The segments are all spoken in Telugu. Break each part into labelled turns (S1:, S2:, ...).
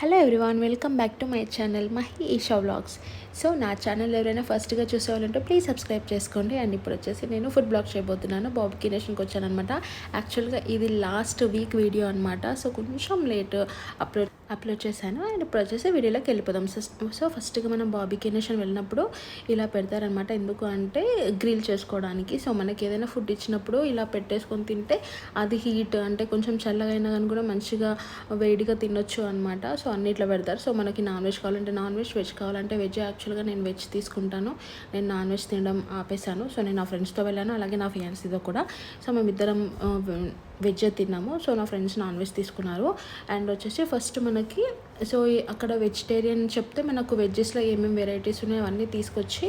S1: Hello everyone, welcome back to my channel Mahi Esha vlogs. So నా ఛానల్ ఎవరైనా ఫస్ట్గా చూసేవాళ్ళంటే ప్లీజ్ సబ్స్క్రైబ్ చేసుకోండి. అండ్ ఇప్పుడు వచ్చేసి నేను ఫుడ్ బ్లాగ్ చేయబోతున్నాను. బాబుకి నేషన్కి వచ్చానమాట. యాక్చువల్గా ఇది లాస్ట్ వీక్ వీడియో అనమాట. సో కొంచెం లేట్ అప్లోడ్ చేశాను. అండ్ ఇప్పుడు వచ్చేసి వీడియోలోకి వెళ్ళిపోదాం. సో ఫస్ట్గా మనం బాబీకి నేషన్ వెళ్ళినప్పుడు ఇలా పెడతారనమాట. ఎందుకు అంటే గ్రిల్ చేసుకోవడానికి. సో మనకి ఏదైనా ఫుడ్ ఇచ్చినప్పుడు ఇలా పెట్టేసుకొని తింటే అది హీట్ అంటే కొంచెం చల్లగా అయినా కానీ కూడా మంచిగా వేడిగా తినొచ్చు అనమాట. సో అన్నిట్లో పెడతారు. సో మనకి నాన్ వెజ్ కావాలంటే నాన్ వెజ్, వెజ్ కావాలంటే వెజ్. యాక్చువల్గా నేను వెజ్ తీసుకుంటాను. నేను నాన్ వెజ్ తినడం ఆపేశాను. సో నేను నా ఫ్రెండ్స్తో వెళ్ళాను, అలాగే నా ఫియాన్సీతో కూడా. సో మేమిద్దరం వెజ్ తిన్నాము. సో నా ఫ్రెండ్స్ నాన్ వెజ్ తీసుకున్నారు. అండ్ వచ్చేసి ఫస్ట్ మనకి సో అక్కడ వెజిటేరియన్ చెప్తే మనకు వెజ్జెస్లో ఏమేమి వెరైటీస్ ఉన్నాయో అవన్నీ తీసుకొచ్చి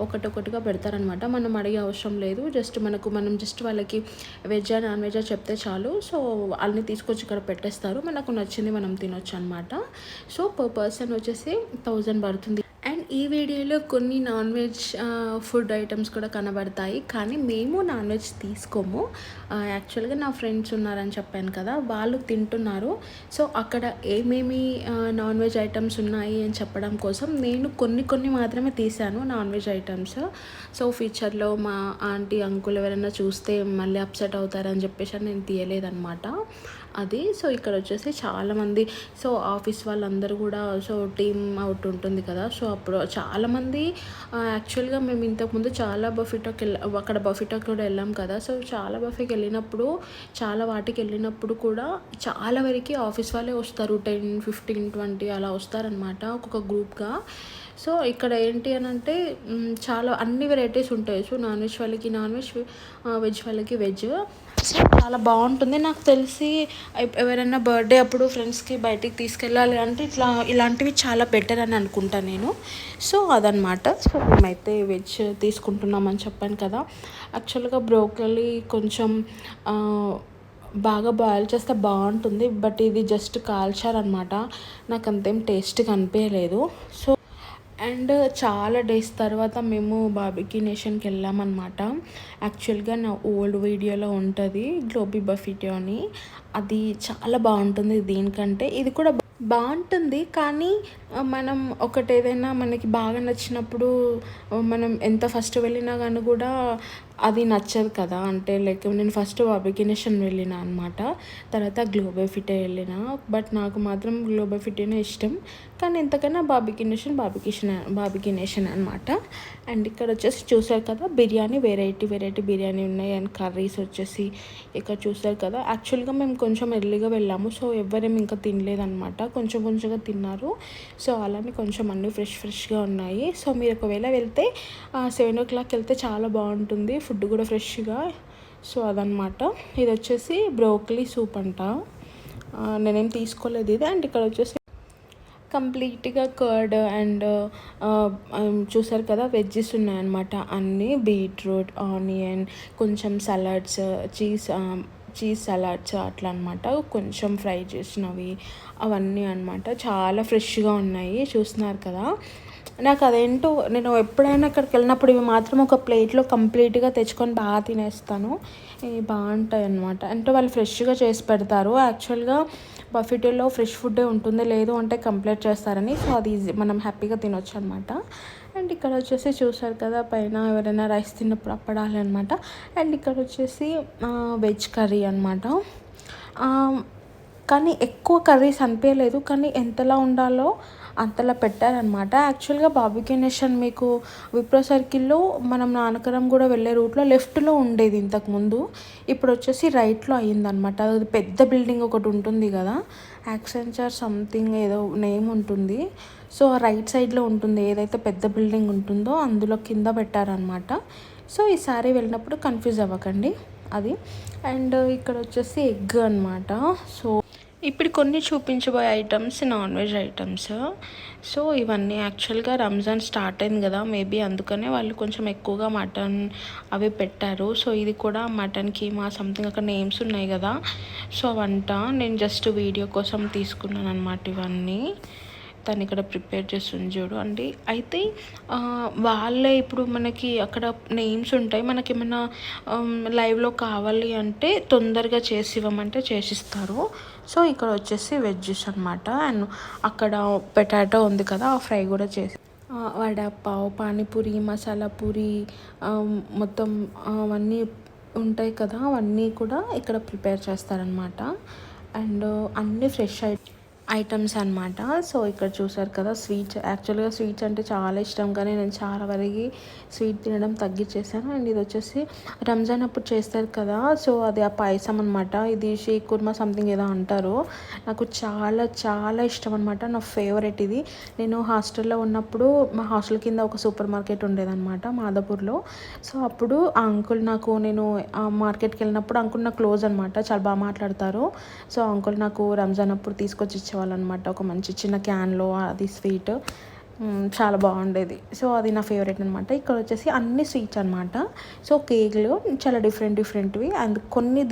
S1: ఒకటొకటిగా పెడతారనమాట. మనం అడిగే అవసరం లేదు. మనం జస్ట్ వాళ్ళకి వెజ్జా నాన్ వెజ్జా చెప్తే చాలు. సో అన్నీ తీసుకొచ్చి ఇక్కడ పెట్టేస్తారు. మనకు నచ్చింది మనం తినొచ్చు అనమాట. సో పర్ పర్సన్ వచ్చేసి 1000 పడుతుంది. అండ్ ఈ వీడియోలో కొన్ని నాన్ వెజ్ ఫుడ్ ఐటమ్స్ కూడా కనబడతాయి, కానీ మేము నాన్ వెజ్ తీసుకోము. యాక్చువల్గా నా ఫ్రెండ్స్ ఉన్నారని చెప్పాను కదా, వాళ్ళు తింటున్నారు. సో అక్కడ ఏమేమి నాన్ వెజ్ ఐటమ్స్ ఉన్నాయి అని చెప్పడం కోసం నేను కొన్ని మాత్రమే తీశాను నాన్ వెజ్ ఐటమ్స్. సో ఫ్యూచర్లో మా ఆంటీ అంకుల్ ఎవరైనా చూస్తే మళ్ళీ అప్సెట్ అవుతారని చెప్పేసి నేను తీయలేదన్నమాట అది. సో ఇక్కడ వచ్చేసి చాలామంది, సో ఆఫీస్ వాళ్ళందరూ కూడా, సో టీమ్ అవుట్ ఉంటుంది కదా. సో అప్పుడు చాలామంది యాక్చువల్గా మేము ఇంతకుముందు చాలా అక్కడ బఫెటాకి కూడా వెళ్ళాం కదా. సో చాలా బఫెకి వెళ్ళినప్పుడు, చాలా వాటికి వెళ్ళినప్పుడు కూడా చాలా వరకు ఆఫీస్ వాళ్ళే వస్తారు. 10, 15, 20 అలా వస్తారనమాట ఒక్కొక్క గ్రూప్గా. సో ఇక్కడ ఏంటి అని అంటే చాలా అన్ని వెరైటీస్ ఉంటాయి. సో నాన్ వెజ్ వాళ్ళకి నాన్ వెజ్, వెజ్ వాళ్ళకి వెజ్. సో చాలా బాగుంటుంది. నాకు తెలిసి ఎవరైనా బర్త్డే అప్పుడు ఫ్రెండ్స్కి బయటికి తీసుకెళ్ళాలి అంటే ఇలాంటివి చాలా బెటర్ అని అనుకుంటాను నేను. సో అదనమాట. సో మేమైతే వెజ్ తీసుకుంటున్నామని చెప్పాను కదా. యాక్చువల్గా బ్రోకలీ కొంచెం బాగా బాయిల్ చేస్తే బాగుంటుంది, బట్ ఇది జస్ట్ కాల్చారనమాట. నాకు అంతేం టేస్ట్గా అనిపించలేదు. సో అండ్ చాలా డేస్ తర్వాత మేము బార్బిక్యూ నేషన్కి వెళ్ళామన్నమాట. యాక్చువల్గా నా ఓల్డ్ వీడియోలో ఉంటుంది గ్లోబీ బఫెటో అని. అది చాలా బాగుంటుంది దీనికంటే. ఇది కూడా బాగుంటుంది, కానీ మనం ఏదైనా మనకి బాగా నచ్చినప్పుడు మనం ఎంత ఫస్ట్ వెళ్ళినా కానీ కూడా అది నచ్చదు కదా. అంటే లైక్ నేను ఫస్ట్ బార్బిక్యూ నేషన్ వెళ్ళిన అనమాట, తర్వాత గ్లోబోఫిటే వెళ్ళిన. బట్ నాకు మాత్రం గ్లోబోఫిటేనే ఇష్టం, కానీ ఎంతకన్నా బార్బిక్యూ నేషన్ అనమాట. అండ్ ఇక్కడ వచ్చేసి చూసారు కదా, బిర్యానీ వెరైటీ బిర్యానీ ఉన్నాయి. అండ్ కర్రీస్ వచ్చేసి ఇక్కడ చూసారు కదా. యాక్చువల్గా మేము కొంచెం ఎర్లీగా వెళ్ళాము, సో ఎవరేమి ఇంకా తినలేదన్నమాట. కొంచెంగా తిన్నారు. సో అలానే కొంచెం అన్నీ ఫ్రెష్గా ఉన్నాయి. సో మీరు ఒకవేళ వెళ్తే 7 o'clock వెళ్తే చాలా బాగుంటుంది, ఫుడ్ కూడా ఫ్రెష్గా. సో అదనమాట. ఇది వచ్చేసి బ్రోకలీ సూప్ అంట. నేనేం తీసుకోలేదు ఇది. అండ్ ఇక్కడ వచ్చేసి కంప్లీట్గా కర్డ్ అండ్ చూసారు కదా వెజ్జెస్ ఉన్నాయన్నమాట. అన్నీ బీట్రూట్, ఆనియన్, కొంచెం సలాడ్స్, చీజ్ సలాడ్స్ అట్లా అనమాట. కొంచెం ఫ్రై చేసినవి అవన్నీ అనమాట. చాలా ఫ్రెష్గా ఉన్నాయి, చూస్తున్నారు కదా. నాకు అదేంటో, నేను ఎప్పుడైనా అక్కడికి వెళ్ళినప్పుడు ఇవి మాత్రం ఒక ప్లేట్లో కంప్లీట్గా తెచ్చుకొని బాగా తినేస్తాను. ఇవి బాగుంటాయి అన్నమాట. అంటే వాళ్ళు ఫ్రెష్గా చేసి పెడతారు. యాక్చువల్గా బఫెటోలో ఫ్రెష్ ఫుడ్డే ఉంటుంది, లేదు అంటే కంప్లీట్ చేస్తారని. సో అది మనం హ్యాపీగా తినొచ్చు అనమాట. అండ్ ఇక్కడ వచ్చేసి చూసారు కదా, పైన ఎవరైనా రైస్ తిన్నప్పుడు అప్పడాలి అనమాట. అండ్ ఇక్కడ వచ్చేసి వెజ్ కర్రీ అనమాట. కానీ ఎక్కువ కర్రీస్ అనిపించలేదు, కానీ ఎంతలా ఉండాలో అంతలా పెట్టారనమాట. యాక్చువల్గా బార్బిక్యూ నేషన్ మీకు విప్రో సర్కిల్లో మనం నానకరం కూడా వెళ్ళే రూట్లో లెఫ్ట్లో ఉండేది ఇంతకుముందు. ఇప్పుడు వచ్చేసి రైట్లో అయ్యిందనమాట. అది పెద్ద బిల్డింగ్ ఒకటి ఉంటుంది కదా, యాక్సెంచర్ సంథింగ్ ఏదో నేమ్ ఉంటుంది. సో రైట్ సైడ్లో ఉంటుంది ఏదైతే పెద్ద బిల్డింగ్ ఉంటుందో, అందులో కింద పెట్టారనమాట. సో ఈసారి వెళ్ళినప్పుడు కన్ఫ్యూజ్ అవ్వకండి అది. అండ్ ఇక్కడ వచ్చేసి ఎగ్ అనమాట. సో ఇప్పుడు కొన్ని చూపించబోయే items non veg items. So ఇవన్నీ యాక్చువల్గా రంజాన్ స్టార్ట్ అయింది కదా, మేబీ అందుకనే వాళ్ళు కొంచెం ఎక్కువగా మటన్ అవి పెట్టారు. సో ఇది కూడా మటన్ కీమా సంథింగ్ అక్కడ నేమ్స్ ఉన్నాయి కదా. సో అవంట నేను జస్ట్ వీడియో కోసం తీసుకున్నాను అనమాట ఇవన్నీ. తను ఇక్కడ ప్రిపేర్ చేస్తుంది చూడు అండి. అయితే వాళ్ళే ఇప్పుడు మనకి అక్కడ నేమ్స్ ఉంటాయి. మనకేమన్నా లైవ్లో కావాలి అంటే తొందరగా చేసి ఇవ్వమంటే చేసిస్తారు. సో ఇక్కడ వచ్చేసి వెజ్జెస్ అనమాట. అండ్ అక్కడ పొటాటో ఉంది కదా, ఆ ఫ్రై కూడా చేసి వడ పావ్, పానీపూరి, మసాలా పూరి, మొత్తం అవన్నీ ఉంటాయి కదా, అవన్నీ కూడా ఇక్కడ ప్రిపేర్ చేస్తారనమాట. అండ్ అన్నీ ఫ్రెష్ ఐటమ్స్ అనమాట. సో ఇక్కడ చూసారు కదా స్వీట్స్. యాక్చువల్గా స్వీట్స్ అంటే చాలా ఇష్టం, కానీ నేను చాలా వరకు స్వీట్ తినడం తగ్గించేసాను. అండ్ ఇది వచ్చేసి రంజాన్ అప్పుడు చేస్తారు కదా, సో అది ఆ పాయసం అనమాట. ఇది షేక్ కుర్మా సంథింగ్ ఏదో అంటారు. నాకు చాలా చాలా ఇష్టం అనమాట, నా ఫేవరెట్ ఇది. నేను హాస్టల్లో ఉన్నప్పుడు మా హాస్టల్ కింద ఒక సూపర్ మార్కెట్ ఉండేదన్నమాట మాదాపూర్లో. సో అప్పుడు ఆ అంకుల్ నాకు, నేను ఆ మార్కెట్కి వెళ్ళినప్పుడు అంకుల్ నాకు క్లోజ్ అనమాట, చాలా బాగా మాట్లాడతారు. సో అంకుల్ నాకు రంజాన్ అప్పుడు తీసుకొచ్చి ఇచ్చేవాళ్ళు అనమాట, ఒక మంచి చిన్న క్యాన్లో అది స్వీట్. చాలా బాగుండేది. సో అది నా ఫేవరెట్ అనమాట. ఇక్కడ వచ్చేసి అన్ని స్వీట్స్ అనమాట. సో కేక్లు చాలా డిఫరెంట్వి. అండ్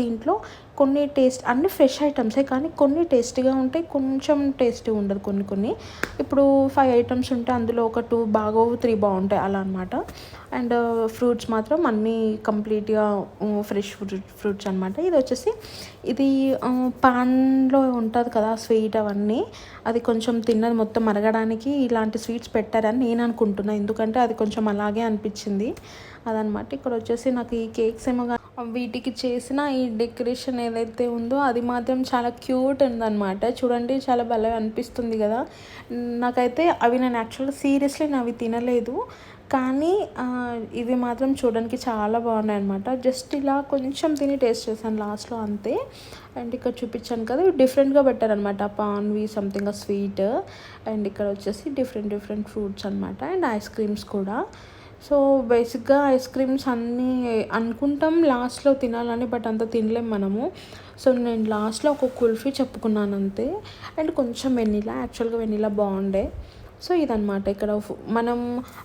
S1: దీంట్లో కొన్ని టేస్ట్, అన్ని ఫ్రెష్ ఐటమ్సే, కానీ కొన్ని టేస్టీగా ఉంటాయి, కొంచెం టేస్టీ ఉండదు కొన్ని. ఇప్పుడు 5 ఐటమ్స్ ఉంటే అందులో ఒక 2 బాగోవు, 3 బాగుంటాయి అలా అనమాట. అండ్ ఫ్రూట్స్ మాత్రం అన్నీ కంప్లీట్గా ఫ్రెష్ ఫ్రూట్స్ అనమాట. ఇది వచ్చేసి ఇది పాన్లో ఉంటుంది కదా స్వీట్, అవన్నీ అది కొంచెం తిన్నది మొత్తం మరగడానికి ఇలాంటి స్వీట్స్ పెట్టారని నేను అనుకుంటున్నాను, ఎందుకంటే అది కొంచెం అలాగే అనిపించింది అదనమాట. ఇక్కడ వచ్చేసి నాకు ఈ కేక్స్ ఏమో వీటికి చేసిన ఈ డెకరేషన్ ఏదైతే ఉందో అది మాత్రం చాలా క్యూట్ ఉందన్నమాట. చూడండి, చాలా భలే అనిపిస్తుంది కదా. నాకైతే అవి, నేను యాక్చువల్గా సీరియస్లీ అవి తినలేదు, కానీ ఇవి మాత్రం చూడడానికి చాలా బాగున్నాయి అనమాట. జస్ట్ ఇలా కొంచెం తిని టేస్ట్ చేశాను లాస్ట్లో, అంతే. అండ్ ఇక్కడ చూపించాను కదా, ఇవి డిఫరెంట్గా పెట్టారనమాట, పాన్వి సంథింగ్ స్వీట్. అండ్ ఇక్కడ వచ్చేసి డిఫరెంట్ ఫ్రూట్స్ అనమాట. అండ్ ఐస్ క్రీమ్స్ కూడా. సో బేసిక్గా ఐస్ క్రీమ్స్ అన్నీ అనుకుంటాం లాస్ట్లో తినాలని, బట్ అంత తినలేం మనము. సో నేను లాస్ట్లో ఒక కుల్ఫీ చెప్పుకున్నాను అంతే. అండ్ కొంచెం వెనీలా, యాక్చువల్గా వెనీలా బాగుండే. సో ఇదనమాట. ఇక్కడ మనం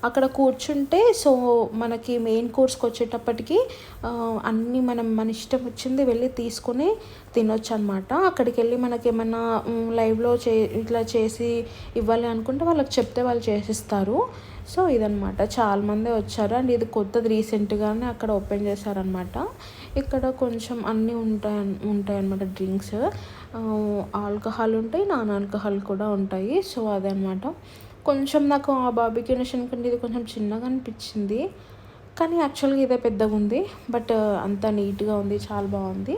S1: అక్కడ కూర్చుంటే, సో మనకి మెయిన్ కోర్స్కి వచ్చేటప్పటికి అన్నీ మన ఇష్టం వచ్చింది వెళ్ళి తీసుకొని తినొచ్చు అనమాట. అక్కడికి వెళ్ళి మనకి ఏమన్నా లైవ్లో ఇట్లా చేసి ఇవ్వాలి అనుకుంటే వాళ్ళకి చెప్తే వాళ్ళు చేసిస్తారు. సో ఇదనమాట, చాలామంది వచ్చారు. అండ్ ఇది కొత్తది, రీసెంట్గానే అక్కడ ఓపెన్ చేశారనమాట. ఇక్కడ కొంచెం అన్నీ ఉంటాయన్నమాట, డ్రింక్స్, ఆల్కహాల్ ఉంటాయి, నాన్ ఆల్కహాల్ కూడా ఉంటాయి. సో అదనమాట. కొంచెం నాకు ఆ బార్బిక్యూ నేషన్ కంటే ఇది కొంచెం చిన్నగా అనిపించింది, కానీ యాక్చువల్గా ఇదే పెద్దగా ఉంది. బట్ అంత నీట్గా ఉంది, చాలా బాగుంది.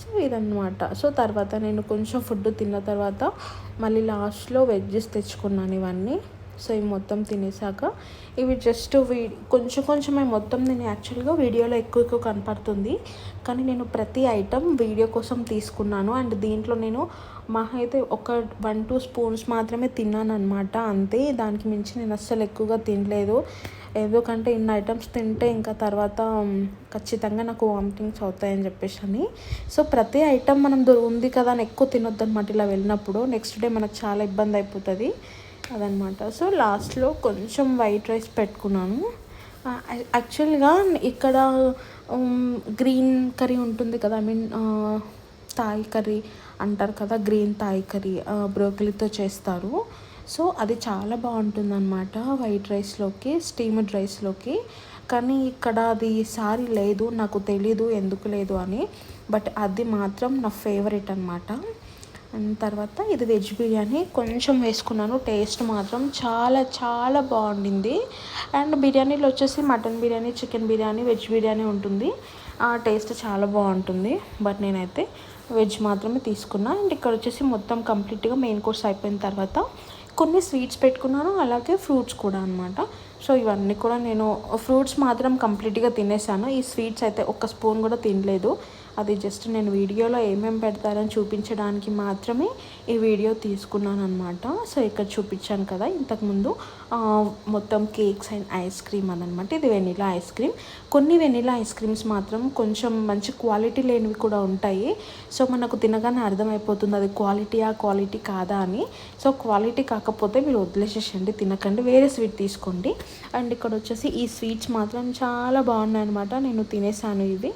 S1: సో ఇదన్నమాట. సో తర్వాత నేను కొంచెం ఫుడ్ తిన్న తర్వాత మళ్ళీ లాస్ట్లో వెజ్జెస్ తెచ్చుకున్నాను ఇవన్నీ. సో ఇవి మొత్తం తినేసాక ఇవి జస్ట్ కొంచెమే మొత్తం. నేను యాక్చువల్గా వీడియోలో ఎక్కువ కనపడుతుంది, కానీ నేను ప్రతి ఐటెం వీడియో కోసం తీసుకున్నాను. అండ్ దీంట్లో నేను మహా అయితే ఒక 1-2 స్పూన్స్ మాత్రమే తిన్నాను అనమాట, అంతే. దానికి మించి నేను అస్సలు ఎక్కువగా తినలేదు, ఎందుకంటే ఇన్ని ఐటమ్స్ తింటే ఇంకా తర్వాత ఖచ్చితంగా నాకు వామిటింగ్స్ అవుతాయని చెప్పేసి అని. సో ప్రతి ఐటమ్ మనం ఉంది కదా అని ఎక్కువ తినొద్దు అనమాట ఇలా వెళ్ళినప్పుడు, నెక్స్ట్ డే మనకు చాలా ఇబ్బంది అయిపోతుంది అదనమాట. సో లాస్ట్లో కొంచెం వైట్ రైస్ పెట్టుకున్నాను. యాక్చువల్గా ఇక్కడ గ్రీన్ కర్రీ ఉంటుంది కదా, ఐ మీన్ థాయ్ కర్రీ అంటారు కదా, గ్రీన్ థాయ్ కర్రీ బ్రోకలీతో చేస్తారు. సో అది చాలా బాగుంటుంది అనమాట వైట్ రైస్లోకి, స్టీమ్డ్ రైస్లోకి. కానీ ఇక్కడ అది ఈసారి లేదు, నాకు తెలీదు ఎందుకు లేదు అని, బట్ అది మాత్రం నా ఫేవరెట్ అనమాట. అండ్ తర్వాత ఇది వెజ్ బిర్యానీ కొంచెం వేసుకున్నాను, టేస్ట్ మాత్రం చాలా చాలా బాగుండింది. అండ్ బిర్యానీలో వచ్చేసి mutton biryani, chicken biryani, veg biryani ఉంటుంది, ఆ టేస్ట్ చాలా బాగుంటుంది. బట్ నేనైతే వెజ్ మాత్రమే తీసుకున్నా. అండ్ ఇక్కడ వచ్చేసి మొత్తం కంప్లీట్గా మెయిన్ కోర్స్ అయిపోయిన తర్వాత కొన్ని స్వీట్స్ పెట్టుకున్నాను, అలాగే ఫ్రూట్స్ కూడా అనమాట. సో ఇవన్నీ కూడా నేను ఫ్రూట్స్ మాత్రం కంప్లీట్గా తినేసాను, ఈ స్వీట్స్ అయితే ఒక్క స్పూన్ కూడా తినలేదు. అది జస్ట్ నేను వీడియోలో ఏమేమి పెడతారని చూపించడానికి మాత్రమే ఈ వీడియో తీసుకున్నాను అనమాట. సో ఇక్కడ చూపించాను కదా ఇంతకుముందు మొత్తం కేక్స్ అండ్ ఐస్ క్రీమ్ అనమాట. ఇది వెనిలా ఐస్ క్రీమ్. కొన్ని వెనిలా ఐస్ క్రీమ్స్ మాత్రం కొంచెం మంచి క్వాలిటీ లేనివి కూడా ఉంటాయి. సో మనకు తినగానే అర్థమైపోతుంది అది క్వాలిటీ కాదా అని. సో క్వాలిటీ కాకపోతే మీరు వదిలేసేసండి, తినకండి, వేరే స్వీట్ తీసుకోండి. అండ్ ఇక్కడ వచ్చేసి ఈ స్వీట్స్ మాత్రం చాలా బాగున్నాయి అనమాట, నేను తినేసాను ఇవి.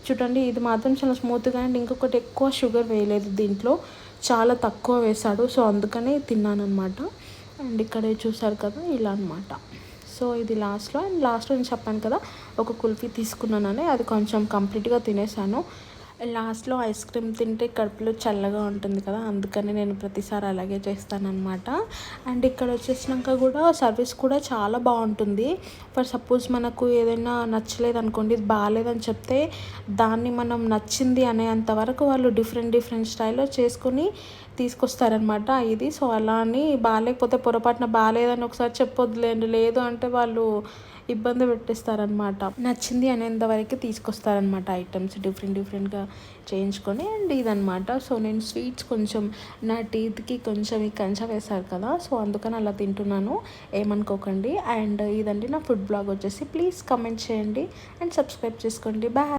S1: చూడండి, ఇది మాత్రం చాలా స్మూత్గా. అండ్ ఇంకొకటి ఎక్కువ షుగర్ వేయలేదు దీంట్లో, చాలా తక్కువ వేశాడు. సో అందుకనే తిన్నాను అనమాట. అండ్ ఇక్కడ చూసారు కదా ఇలా అనమాట. సో ఇది లాస్ట్లో, అండ్ లాస్ట్లో నేను చెప్పాను కదా ఒక కుల్ఫీ తీసుకున్నానని, అది కొంచెం కంప్లీట్గా తినేసాను. లాస్ట్లో ఐస్ క్రీమ్ తింటే కడుపులో చల్లగా ఉంటుంది కదా, అందుకని నేను ప్రతిసారి అలాగే చేస్తానన్నమాట. అండ్ ఇక్కడ వచ్చేసినాక కూడా సర్వీస్ కూడా చాలా బాగుంటుంది. ఫర్ సపోజ్ మనకు ఏదైనా నచ్చలేదు అనుకోండి, ఇది బాగాలేదని చెప్తే దాన్ని మనం నచ్చింది అనేంత వరకు వాళ్ళు డిఫరెంట్ స్టైల్లో చేసుకొని తీసుకొస్తారనమాట ఇది. సో అలా అని బాగాలేకపోతే పొరపాటున బాగాలేదని ఒకసారి చెప్పొద్దులేండి, లేదు అంటే వాళ్ళు ఇబ్బంది పెట్టేస్తారనమాట. నచ్చింది అనేంత వరకు తీసుకొస్తారనమాట ఐటమ్స్ డిఫరెంట్గా చేయించుకొని. అండ్ ఇదనమాట. సో నేను స్వీట్స్ కొంచెం నా టీత్కి కొంచెం ఈ కంచా వేశారు కదా, సో అందుకని అలా తింటున్నాను, ఏమనుకోకండి. అండ్ ఇదండి నా ఫుడ్ బ్లాగ్ వచ్చేసి. ప్లీజ్ కమెంట్ చేయండి అండ్ సబ్స్క్రైబ్ చేసుకోండి. బాయ్.